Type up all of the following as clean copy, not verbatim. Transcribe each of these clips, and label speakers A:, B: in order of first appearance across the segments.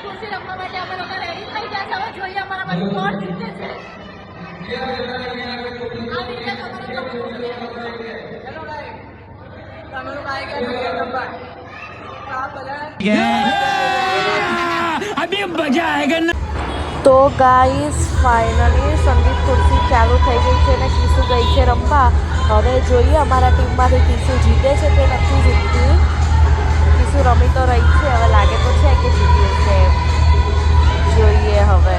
A: ખુરશી રમવા માટે અમે લોકો રેડી થઈ ગયા છે. હવે જોઈએ અમારા બાજુ કોણ જીતે છે.
B: अभी मजा आएगा ना.
C: તો ગાઈસ ફાઇનલી સંગીત ખુરશી ચાલુ થઈ ગઈ છે અને કિસુ ગઈ છે રમવા. હવે જોઈએ અમારા ટીમમાંથી કિસુ જીતે છે કે નથી જીતતી. કિસુ રમી તો રહી છે, હવે લાગે તો છે કે જીત્યું છે. જોઈએ હવે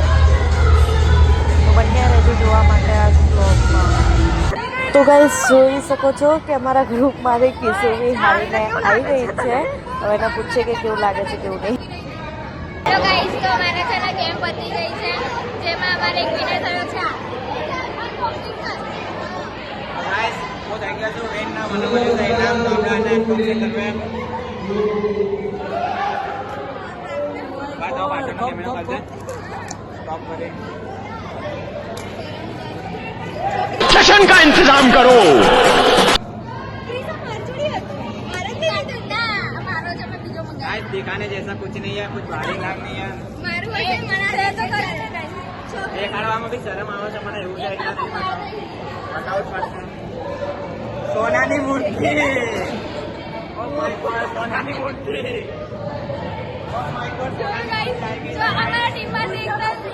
C: તો બંને રહેજો જોવા માટે આ બ્લોગમાં. તો ગાઈસ જોઈ શકો છો કે અમારા ગ્રુપમાંથી કિસુ બી હારીને આવી ગઈ છે. હવે એને પૂછે કે કેવું લાગે છે કેવું નહીં.
A: હેલો ગાઈસ, તો અમારા છે ને ગેમ પતી ગઈ છે, જેમાં અમારે એક વિનર થયો છે.
D: गाइस वो थैंक यू जो वेन ना મને મળ્યું છે ઇનામ તો આપણે આને કોન્સેપ્ટ કરવા બાદ આવો પાછળ કેમેરા કરજે સ્ટોપ કરે
B: सेशन का इंतजाम करो.
D: गाइस दिखाने जैसा कुछ नहीं है, कुछ भारी लाग नहीं है. દેખાડવામાં બી શરમ આવે છે મને એવું છે એટલે નહીં બતાવું જ પડશે. સોનાની મૂર્તિ, ઓ માય ગોડ, સોનાની મૂર્તિ, ઓ માય ગોડ, સોનાની મૂર્તિ.
A: અમારા ટીમમાંથી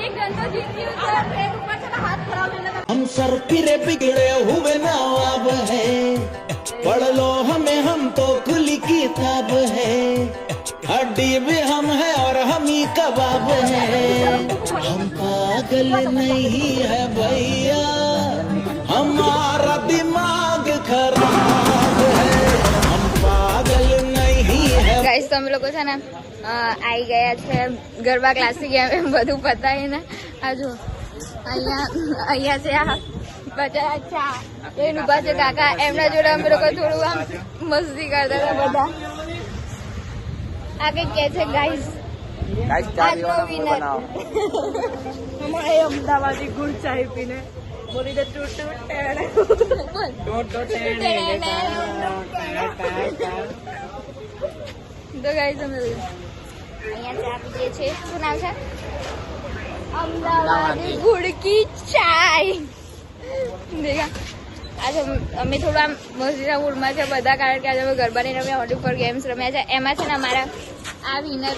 A: એક જણ તો જીત્યું છે. એક ઉપર છે હાથ ખરાબ
E: हम सर फिरे बिगड़े हुए नवाब है, पढ़ लो हमें हम तो खुली किताब है, हड्डी भी हम है और हम ही कबाब है, हम पागल नहीं है भैया, हमारा दिमाग खराब है, हम पागल नहीं है.
A: ગાઈસ તો અમે લોકો છે ને આવી ગયા છે ગરબા ક્લાસિક એમ બધું પતાવીને. આ જો અહીંયા છે આ બધા ચા એનું ઉભા છે કાકા, એમના જોડે અમે લોકો થોડું આમ મસ્તી કરતા હતા બધા. આ કઈ કે છે ગાઈસ,
D: ગાઈસ ચા પીવાનો મૂડ બનાવો.
C: અમારે અમદાવાદી ગુડ ચાય પીને બોલી દે ટૂટ ટૂટ ટેણે.
A: તો ગાઈસ અમે અહીંયા ચા પીએ છીએ. શું નામ છે? અમદાવાદી ગુડ કી ચાય. દેખા આજે અમે થોડું આમ મસ્તીના મૂડમાં છે બધા, કારણ કે આજે અમે ગરબા નહીં રમ્યા, હોડી પર ગેમ્સ રમ્યા છે. એમાં છે ને અમારા આ વિનર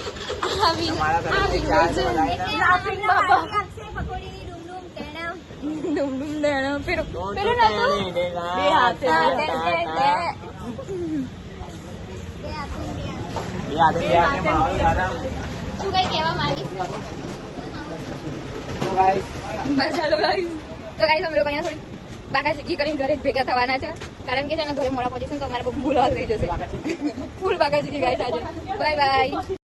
A: શું કઈ કહેવા માંગીશ? ચાલો ગાઈસ, તો ગાઈસ અમે લોકો અહીંયા થોડી બાકા શીખી કરીને ઘરે ભેગા થવાના છે, કારણ કે છે ને ઘરે મોડા પહોંચીશું તો અમારે બહુ ભૂલ થઈ જશે. ફૂલ બાકા શીખી ગાઈસ આજે. Bye bye.